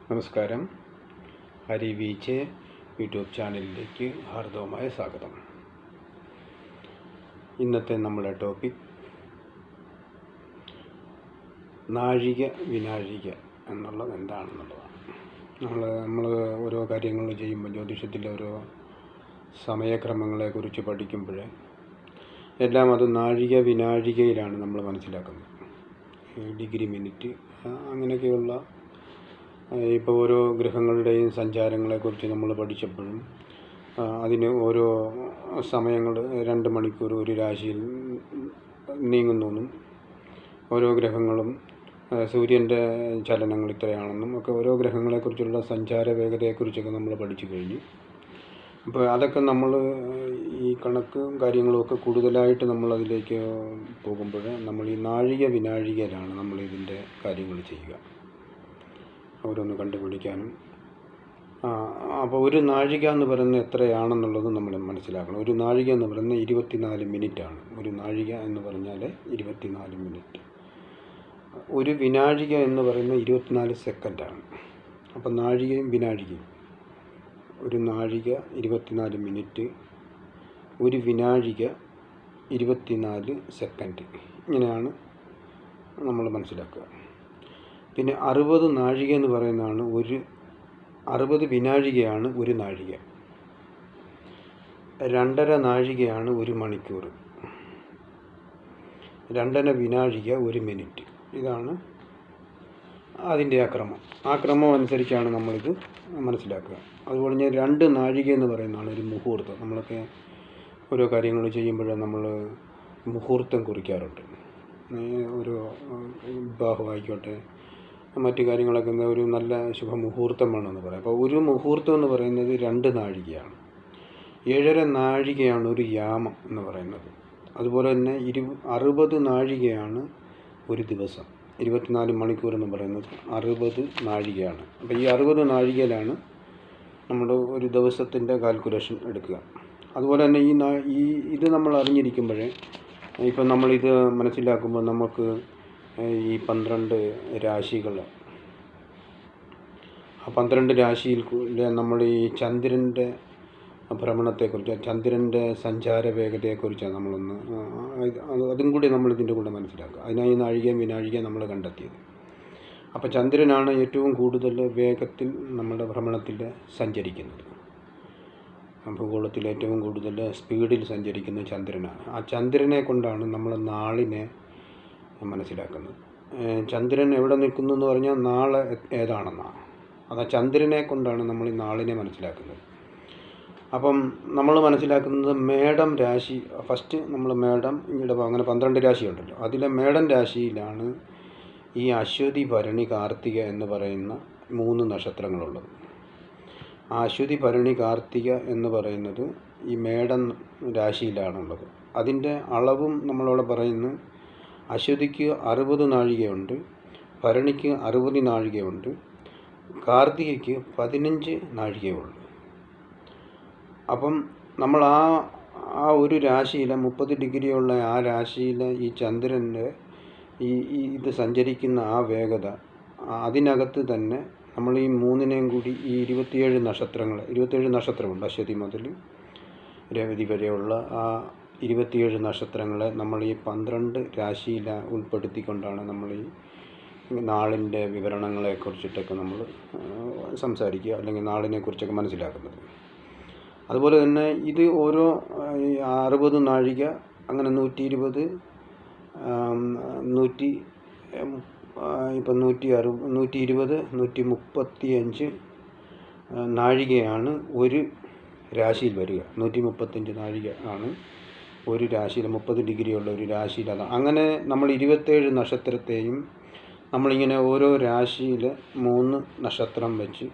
നമസ്കാരം. ഹരി വീച്ച് യൂട്യൂബ് ചാനലിലേക്ക് ഹാർദവമായ സ്വാഗതം. ഇന്നത്തെ നമ്മുടെ ടോപ്പിക് നാഴിക വിനാഴിക എന്നുള്ളത് എന്താണെന്നുള്ളതാണ്. നമ്മൾ ഓരോ കാര്യങ്ങൾ ചെയ്യുമ്പോൾ ജ്യോതിഷത്തിലെ ഓരോ സമയക്രമങ്ങളെക്കുറിച്ച് പഠിക്കുമ്പോൾ എല്ലാം അത് നാഴിക വിനാഴികയിലാണ് നമ്മൾ മനസ്സിലാക്കുന്നത്. ഡിഗ്രി, മിനിറ്റ്, അങ്ങനെയൊക്കെയുള്ള ഇപ്പോൾ ഓരോ ഗ്രഹങ്ങളുടെയും സഞ്ചാരങ്ങളെക്കുറിച്ച് നമ്മൾ പഠിച്ചപ്പോഴും അതിന് ഓരോ സമയങ്ങൾ 2 മണിക്കൂർ ഒരു രാശിയിൽ നീങ്ങുന്നെന്നും ഓരോ ഗ്രഹങ്ങളും സൂര്യൻ്റെ ചലനങ്ങൾ ഇത്രയാണെന്നും ഒക്കെ ഓരോ ഗ്രഹങ്ങളെക്കുറിച്ചുള്ള സഞ്ചാര വേഗതയെക്കുറിച്ചൊക്കെ നമ്മൾ പഠിച്ചു കഴിഞ്ഞു. അപ്പോൾ അതൊക്കെ നമ്മൾ ഈ കണക്കും കാര്യങ്ങളുമൊക്കെ കൂടുതലായിട്ട് നമ്മളതിലേക്ക് പോകുമ്പോൾ നമ്മൾ ഈ നാഴിക വിനാഴികയിലാണ് നമ്മളിതിൻ്റെ കാര്യങ്ങൾ ചെയ്യുക, ഓരോന്ന് കണ്ടുപിടിക്കാനും. അപ്പോൾ ഒരു നാഴിക എന്ന് പറയുന്നത് എത്രയാണെന്നുള്ളത് നമ്മൾ മനസ്സിലാക്കണം. ഒരു നാഴിക എന്ന് പറയുന്നത് 24 മിനിറ്റാണ്. ഒരു നാഴിക എന്ന് പറഞ്ഞാൽ 24 മിനിറ്റ്. ഒരു വിനാഴിക എന്ന് പറയുന്നത് 24 സെക്കൻഡാണ്. അപ്പോൾ നാഴികയും വിനാഴികയും, ഒരു നാഴിക 24 മിനിറ്റ്, ഒരു വിനാഴിക 24 സെക്കൻഡ്, ഇങ്ങനെയാണ് നമ്മൾ മനസ്സിലാക്കുക. പിന്നെ 60 നാഴിക എന്ന് പറയുന്നതാണ് 60 വിനാഴികയാണ് ഒരു നാഴിക. 2.5 നാഴികയാണ് 1 മണിക്കൂർ. 2.5 വിനാഴിക 1 മിനിറ്റ്. ഇതാണ് അതിൻ്റെ ആ ക്രമം അനുസരിച്ചാണ് നമ്മളിത് മനസ്സിലാക്കുക. അതുപോലെ തന്നെ 2 നാഴിക എന്ന് പറയുന്നതാണ് ഒരു മുഹൂർത്തം. നമ്മളൊക്കെ ഓരോ കാര്യങ്ങൾ ചെയ്യുമ്പോൾ നമ്മൾ മുഹൂർത്തം കുറിക്കാറുണ്ട്. ഒരു വിവാഹമായിക്കോട്ടെ, മറ്റു കാര്യങ്ങളൊക്കെ ഒരു നല്ല ശുഭമുഹൂർത്തം വേണമെന്ന് പറയാം. അപ്പോൾ ഒരു മുഹൂർത്തം എന്ന് പറയുന്നത് 2 നാഴികയാണ്. 7.5 നാഴികയാണ് ഒരു യാമം എന്ന് പറയുന്നത്. അതുപോലെ തന്നെ 60 നാഴികയാണ് ഒരു ദിവസം. 24 മണിക്കൂർ എന്ന് പറയുന്നത് 60 നാഴികയാണ്. അപ്പോൾ ഈ 60 നാഴികയിലാണ് നമ്മൾ ഒരു ദിവസത്തിൻ്റെ കാൽക്കുലേഷൻ എടുക്കുക. അതുപോലെ തന്നെ ഇത് നമ്മൾ അറിഞ്ഞിരിക്കുമ്പോഴേ, ഇപ്പം നമ്മളിത് മനസ്സിലാക്കുമ്പോൾ നമുക്ക് ഈ 12 രാശികൾ, ആ 12 രാശിയിൽ നമ്മൾ ഈ ചന്ദ്രൻ്റെ ഭ്രമണത്തെക്കുറിച്ച്, ചന്ദ്രൻ്റെ സഞ്ചാര വേഗതയെക്കുറിച്ചാണ് നമ്മളൊന്ന് അതും കൂടി നമ്മളിതിൻ്റെ കൂടെ മനസ്സിലാക്കുക. അതിനായി നാഴികയും വിനാഴികയും നമ്മൾ കണ്ടെത്തിയത്. അപ്പോൾ ചന്ദ്രനാണ് ഏറ്റവും കൂടുതൽ വേഗത്തിൽ നമ്മുടെ ഭ്രമണത്തിൽ സഞ്ചരിക്കുന്നത്. ഭൂഗോളത്തിൽ ഏറ്റവും കൂടുതൽ സ്പീഡിൽ സഞ്ചരിക്കുന്നത് ചന്ദ്രനാണ്. ആ ചന്ദ്രനെ കൊണ്ടാണ് നമ്മൾ നാളിനെ മനസ്സിലാക്കുന്നത്. ചന്ദ്രൻ എവിടെ നിൽക്കുന്നു എന്ന് പറഞ്ഞാൽ നാളെ ഏതാണെന്നാണ്. അത് ചന്ദ്രനെ കൊണ്ടാണ് നമ്മൾ ഈ നാളിനെ മനസ്സിലാക്കുന്നത്. അപ്പം നമ്മൾ മനസ്സിലാക്കുന്നത് മേടം രാശി. ഫസ്റ്റ് നമ്മൾ മേടം, ഇടവം, അങ്ങനെ 12 രാശിയുണ്ടല്ലോ. അതിലെ മേടം രാശിയിലാണ് ഈ അശ്വതി, ഭരണി, കാർത്തിക എന്ന് പറയുന്ന 3 നക്ഷത്രങ്ങളുള്ളത്. ആ അശ്വതി, ഭരണി, കാർത്തിക എന്ന് പറയുന്നത് ഈ മേടം രാശിയിലാണുള്ളത്. അതിൻ്റെ അളവും നമ്മളവിടെ പറയുന്നു. അശ്വതിക്ക് 60 നാഴികയുണ്ട്, ഭരണിക്ക് 60 നാഴികയുണ്ട്, കാർത്തികയ്ക്ക് 15 നാഴികയുള്ളൂ. അപ്പം നമ്മൾ ആ ഒരു രാശിയിലെ 30 ഡിഗ്രിയുള്ള ആ രാശിയിലെ ഈ ചന്ദ്രൻ്റെ ഇത് സഞ്ചരിക്കുന്ന ആ വേഗത, അതിനകത്ത് തന്നെ നമ്മൾ ഈ 3നെയും കൂടി ഈ 27 നക്ഷത്രമുണ്ട്. അശ്വതി മുതൽ രേവതി വരെയുള്ള ആ 27 നക്ഷത്രങ്ങളെ നമ്മൾ ഈ 12 രാശിയിൽ ഉൾപ്പെടുത്തിക്കൊണ്ടാണ് നമ്മൾ ഈ നാളിൻ്റെ വിവരണങ്ങളെക്കുറിച്ചിട്ടൊക്കെ നമ്മൾ സംസാരിക്കുക, അല്ലെങ്കിൽ നാളിനെക്കുറിച്ചൊക്കെ മനസ്സിലാക്കുന്നത്. അതുപോലെ തന്നെ ഇത് ഓരോ 60 നാഴിക, അങ്ങനെ 120, 120, 135 നാഴികയാണ് ഒരു രാശിയിൽ വരിക. 135 നാഴിക ആണ് ഒരു രാശിയിൽ, 30 ഡിഗ്രിയുള്ള ഒരു രാശിയിൽ. അങ്ങനെ നമ്മൾ 27 നക്ഷത്രത്തെയും നമ്മളിങ്ങനെ ഓരോ രാശിയിൽ 3 നക്ഷത്രം വെച്ച്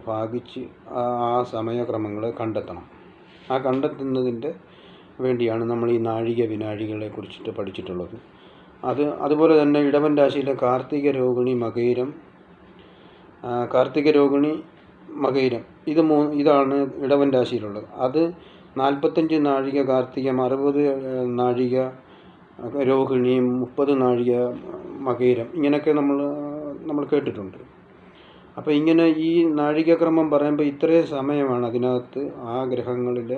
ഭാഗിച്ച് ആ സമയക്രമങ്ങൾ കണ്ടെത്തണം. ആ കണ്ടെത്തുന്നതിൻ്റെ വേണ്ടിയാണ് നമ്മൾ ഈ നാഴിക വിനാഴികളെ കുറിച്ചിട്ട് പഠിച്ചിട്ടുള്ളത്. അതുപോലെ തന്നെ ഇടവൻ രാശിയിലെ കാർത്തിക, രോഹിണി, മകയിരം, മകയിരം, ഇതാണ് ഇടവൻ രാശിയിലുള്ളത്. അത് 45 നാഴിക കാർത്തികം, 60 നാഴിക രോഹിണി, 30 നാഴിക മകയിരം, ഇങ്ങനെയൊക്കെ നമ്മൾ കേട്ടിട്ടുണ്ട്. അപ്പോൾ ഇങ്ങനെ ഈ നാഴികക്രമം പറയുമ്പോൾ ഇത്രയും സമയമാണ് അതിനകത്ത് ആ ഗ്രഹങ്ങളിൽ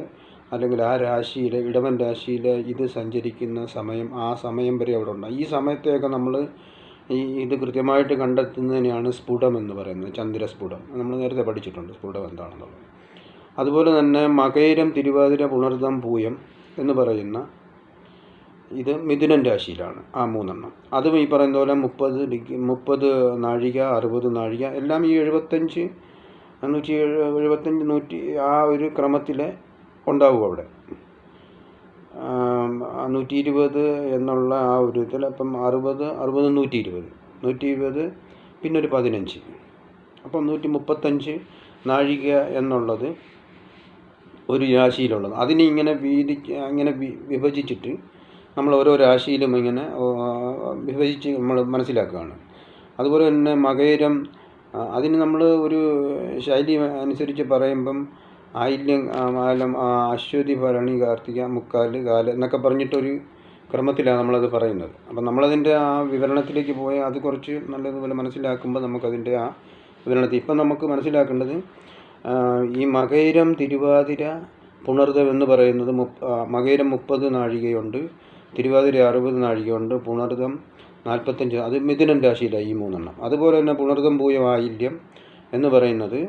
അല്ലെങ്കിൽ ആ രാശിയിൽ, ഇടവൻ രാശിയിൽ ഇത് സഞ്ചരിക്കുന്ന സമയം, ആ സമയം വരെ അവിടെ ഉണ്ടാകും. ഈ സമയത്തെയൊക്കെ നമ്മൾ ഇത് കൃത്യമായിട്ട് കണ്ടെത്തുന്നതിനെയാണ് സ്ഫുടം എന്ന് പറയുന്നത്, ചന്ദ്രസ്ഫുടം. നമ്മൾ നേരത്തെ പഠിച്ചിട്ടുണ്ട് സ്ഫുടം എന്താണെന്നുള്ളത്. അതുപോലെ തന്നെ മകയിരം, തിരുവാതിര, പുണർദം, പൂയം എന്ന് പറയുന്ന ഇത് മിഥുനൻ രാശിയിലാണ് ആ 3 എണ്ണം. അതും ഈ പറയുന്ന പോലെ 30 നാഴിക, 60 നാഴിക എല്ലാം ഈ 75, 175, 100 ആ ഒരു ക്രമത്തിൽ ഉണ്ടാവും അവിടെ. 120 എന്നുള്ള ആ ഒരു ഇതിൽ അപ്പം 60, 120 പിന്നെ ഒരു 15, അപ്പം 135 നാഴിക എന്നുള്ളത് ഒരു രാശിയിലുള്ളത്. അതിനെ ഇങ്ങനെ വിഭജിച്ചിട്ട് നമ്മൾ ഓരോ രാശിയിലും ഇങ്ങനെ വിഭജിച്ച് നമ്മൾ മനസ്സിലാക്കുകയാണ്. അതുപോലെ തന്നെ മകയിരം, അതിന് നമ്മൾ ഒരു ശൈലി അനുസരിച്ച് പറയുമ്പം ആയില്യം, ആലം, അശ്വതി, ഭരണി, കാർത്തിക, മുക്കാല്, കാല് എന്നൊക്കെ പറഞ്ഞിട്ടൊരു ക്രമത്തിലാണ് നമ്മളത് പറയുന്നത്. അപ്പം നമ്മളതിൻ്റെ ആ വിവരണത്തിലേക്ക് പോയാൽ അത് കുറച്ച് നല്ലതുപോലെ മനസ്സിലാക്കുമ്പോൾ നമുക്കതിൻ്റെ ആ വിവരണത്തിൽ ഇപ്പം നമുക്ക് മനസ്സിലാക്കേണ്ടത് ഈ മകയിരം, തിരുവാതിര, പുണർദം എന്ന് പറയുന്നത് മകയിരം 30 നാഴികയുണ്ട്, തിരുവാതിര 60 നാഴികയുണ്ട്, പുണർദം 45, അത് മിഥുനൻ രാശിയിലാണ് ഈ 3 എണ്ണം. അതുപോലെ തന്നെ പുണർദം, പൂയം, ആയില്യം എന്ന് പറയുന്നത്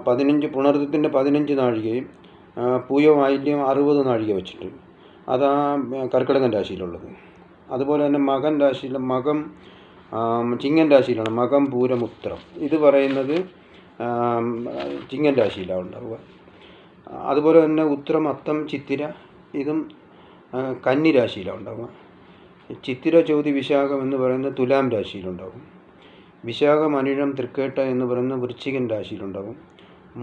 15, പുണർദത്തിൻ്റെ 15 നാഴികയും പൂയം, ആയില്യം 60 നാഴിക വെച്ചിട്ട് അതാ കർക്കിടകൻ രാശിയിലുള്ളത്. അതുപോലെ തന്നെ മകൻ രാശിയിൽ, മകം ചിങ്ങൻ രാശിയിലാണ് മകം, പൂരം, ഉത്രം. ഇത് പറയുന്നത് ചിങ്ങൻ രാശിയിലാണ് ഉണ്ടാവുക. അതുപോലെ തന്നെ ഉത്രം, അത്തം, ചിത്തിര ഇതും കന്നി രാശിയിലാണ് ഉണ്ടാവുക. ചിത്തിര, ചോതി, വിശാഖം എന്ന് പറയുന്നത് തുലാം രാശിയിലുണ്ടാകും. വിശാഖം, അനിഴം, തൃക്കേട്ട എന്ന് പറയുന്നത് വൃശ്ചികൻ രാശിയിലുണ്ടാകും.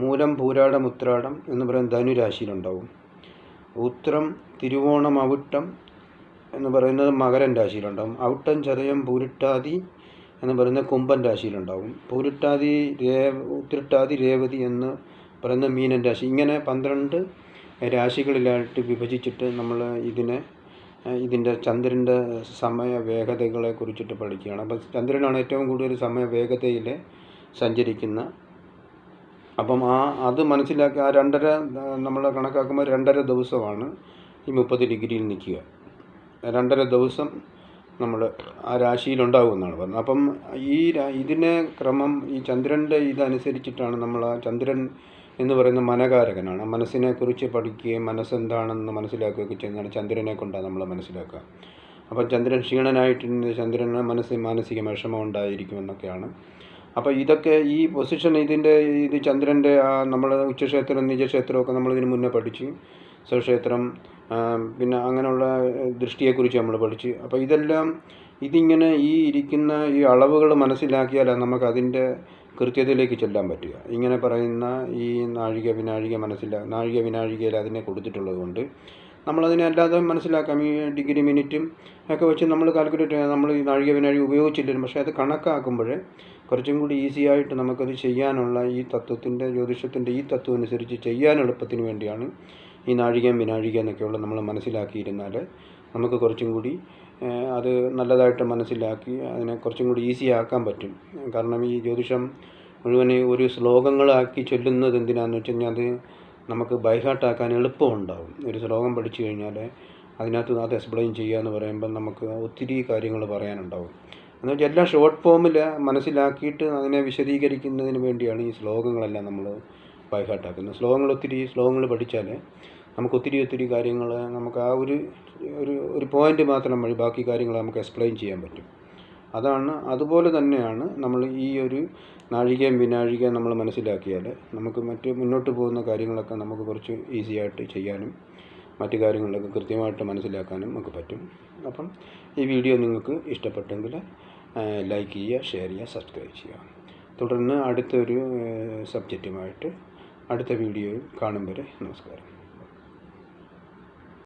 മൂലം, പൂരാടം, ഉത്രാടം എന്ന് പറയുന്നത് ധനുരാശിയിലുണ്ടാകും. ഉത്രം, തിരുവോണം, അവിട്ടം എന്ന് പറയുന്നത് മകരൻ രാശിയിലുണ്ടാകും. അവിട്ടം, ചതയം, പൂരിട്ടാതി എന്ന് പറയുന്നത് കുംഭൻ രാശിയിലുണ്ടാകും. പൂരിട്ടാതി, ഉത്രട്ടാതി, രേവതി എന്ന് പറയുന്ന മീനൻ രാശി. ഇങ്ങനെ 12 രാശികളിലായിട്ട് വിഭജിച്ചിട്ട് നമ്മൾ ഇതിൻ്റെ ചന്ദ്രൻ്റെ സമയ വേഗതകളെ കുറിച്ചിട്ട് പഠിക്കുകയാണ്. അപ്പം ചന്ദ്രനാണ് ഏറ്റവും കൂടുതൽ സമയ വേഗതയിൽ സഞ്ചരിക്കുന്ന. അപ്പം അത് മനസ്സിലാക്കി ആ 2.5 നമ്മൾ കണക്കാക്കുമ്പോൾ 2.5 ദിവസമാണ് ഈ 30 ഡിഗ്രിയിൽ നിൽക്കുക. 2.5 ദിവസം നമ്മൾ ആ രാശിയിലുണ്ടാകുമെന്നാണ് പറഞ്ഞത്. അപ്പം ഇതിനെ ക്രമം ഈ ചന്ദ്രൻ്റെ ഇതനുസരിച്ചിട്ടാണ് നമ്മൾ ആ ചന്ദ്രൻ എന്ന് പറയുന്ന മനകാരകനാണ്. മനസ്സിനെക്കുറിച്ച് പഠിക്കുകയും മനസ്സെന്താണെന്ന് മനസ്സിലാക്കുകയൊക്കെ ചെയ്യുന്നതാണ് ചന്ദ്രനെ കൊണ്ടാണ് നമ്മൾ മനസ്സിലാക്കുക. അപ്പം ചന്ദ്രൻ ക്ഷീണനായിട്ട് ചന്ദ്രന് മാനസിക വിഷമം ഉണ്ടായിരിക്കുമെന്നൊക്കെയാണ്. അപ്പോൾ ഇതൊക്കെ ഈ പൊസിഷൻ ഇത് ചന്ദ്രൻ്റെ നമ്മൾ ഉച്ചക്ഷേത്രം, നിജക്ഷേത്രമൊക്കെ നമ്മളിതിന് മുന്നേ പഠിച്ച്, സ്വക്ഷേത്രം, പിന്നെ അങ്ങനെയുള്ള ദൃഷ്ടിയെക്കുറിച്ച് നമ്മൾ പഠിച്ച്. അപ്പോൾ ഇതെല്ലാം ഇതിങ്ങനെ ഈ ഇരിക്കുന്ന ഈ അളവുകൾ മനസ്സിലാക്കിയാലാണ് നമുക്കതിൻ്റെ കൃത്യതയിലേക്ക് ചെല്ലാൻ പറ്റുക. ഇങ്ങനെ പറയുന്ന ഈ നാഴിക വിനാഴികയിൽ അതിനെ കൊടുത്തിട്ടുള്ളത് കൊണ്ട് നമ്മളതിനെ അല്ലാതെ മനസ്സിലാക്കാം. ഈ ഡിഗ്രി, മിനിറ്റും ഒക്കെ വെച്ച് നമ്മൾ കാൽക്കുലേറ്റ് ചെയ്യാം. നമ്മൾ ഈ നാഴിക വിനാഴിക ഉപയോഗിച്ചില്ലെങ്കിലും പക്ഷേ അത് കണക്കാക്കുമ്പോൾ കുറച്ചും കൂടി ഈസി ആയിട്ട് നമുക്കത് ചെയ്യാനുള്ള ഈ തത്വത്തിൻ്റെ, ജ്യോതിഷത്തിൻ്റെ ഈ തത്വം അനുസരിച്ച് ചെയ്യാൻ എളുപ്പത്തിന് വേണ്ടിയാണ് ഈ നാഴികയും വിനാഴിക എന്നൊക്കെയുള്ള നമ്മൾ മനസ്സിലാക്കിയിരുന്നാൽ നമുക്ക് കുറച്ചും കൂടി അത് നല്ലതായിട്ട് മനസ്സിലാക്കി അതിനെ കുറച്ചും കൂടി ഈസി ആക്കാൻ പറ്റും. കാരണം ഈ ജ്യോതിഷം മുഴുവൻ ഒരു ശ്ലോകങ്ങളാക്കി ചൊല്ലുന്നത് എന്തിനാണെന്ന് വെച്ച് കഴിഞ്ഞാൽ അത് നമുക്ക് ബൈഹാർട്ടാക്കാൻ എളുപ്പമുണ്ടാകും. ഒരു ശ്ലോകം പഠിച്ചു കഴിഞ്ഞാൽ അതിനകത്ത് അത് എക്സ്പ്ലെയിൻ ചെയ്യുക എന്ന് പറയുമ്പോൾ നമുക്ക് ഒത്തിരി കാര്യങ്ങൾ പറയാനുണ്ടാവും. എന്ന് വെച്ചാൽ എല്ലാം ഷോർട്ട് ഫോമിൽ മനസ്സിലാക്കിയിട്ട് അതിനെ വിശദീകരിക്കുന്നതിന് വേണ്ടിയാണ് ഈ ശ്ലോകങ്ങളെല്ലാം നമ്മൾ ബൈഹാർട്ടാക്കുന്നത്. ഒത്തിരി ശ്ലോകങ്ങൾ പഠിച്ചാൽ നമുക്ക് ഒത്തിരി കാര്യങ്ങൾ നമുക്ക് ആ ഒരു പോയിൻ്റ് മാത്രം വഴി ബാക്കി കാര്യങ്ങൾ നമുക്ക് എക്സ്പ്ലെയിൻ ചെയ്യാൻ പറ്റും. അതുപോലെ തന്നെയാണ് നമ്മൾ ഈ ഒരു നാഴികയും വിനാഴികയും നമ്മൾ മനസ്സിലാക്കിയാൽ നമുക്ക് മുന്നോട്ട് പോകുന്ന കാര്യങ്ങളൊക്കെ നമുക്ക് കുറച്ച് ഈസി ആയിട്ട് ചെയ്യാനും മറ്റു കാര്യങ്ങളിലൊക്കെ കൃത്യമായിട്ട് മനസ്സിലാക്കാനും നമുക്ക് പറ്റും. അപ്പം ഈ വീഡിയോ നിങ്ങൾക്ക് ഇഷ്ടപ്പെട്ടെങ്കിൽ ലൈക്ക് ചെയ്യുക, ഷെയർ ചെയ്യുക, സബ്സ്ക്രൈബ് ചെയ്യുക. തുടർന്ന് അടുത്തൊരു സബ്ജക്റ്റുമായിട്ട് അടുത്ത വീഡിയോയിൽ കാണും വരെ നമസ്കാരം.